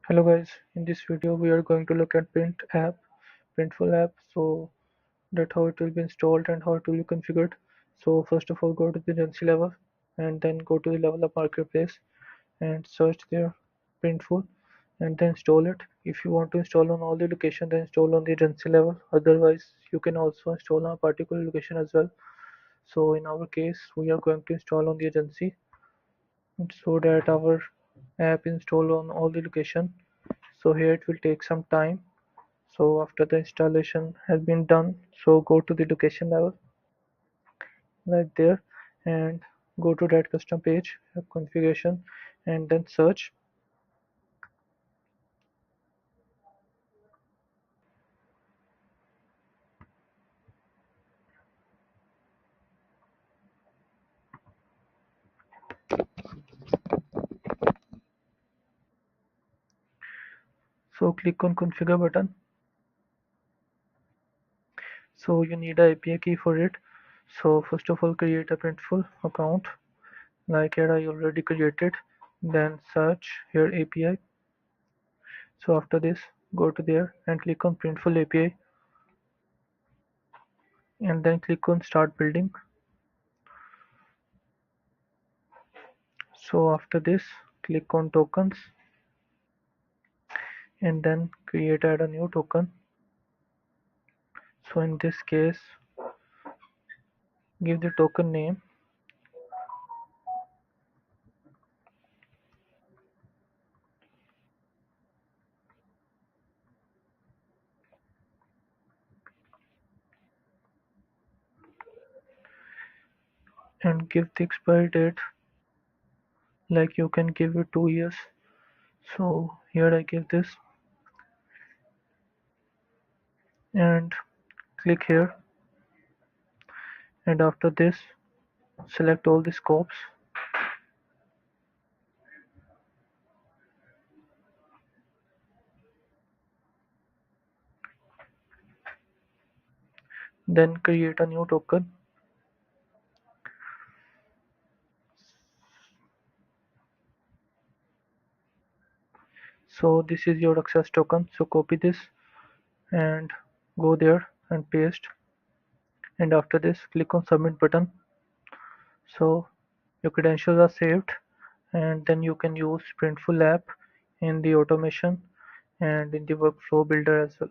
Hello guys, in this video we are going to look at Printful app, so that how it will be installed and how it will be configured. So first of all go to the agency level and then go to the level of marketplace and search there Printful and then install it. If you want to install on all the location then install on the agency level, otherwise you can also install on a particular location as well. So in our case we are going to install on the agency so that our app install on all the location. So here it will take some time. So after the installation has been done, so go to the location level right there and go to that custom page configuration and then search. So click on configure button. So you need a API key for it. So first of all create a Printful account like here I already created. Then search here API. So after this go to there and click on Printful API and then click on start building. So after this click on tokens and then add a new token. So in this case give the token name and give the expiry date, like you can give it 2 years. So here I give this and click here and after this select all the scopes. Then create a new token. So this is your access token. So copy this and go there and paste and after this click on submit button. So your credentials are saved and then you can use Printful app in the automation and in the workflow builder as well.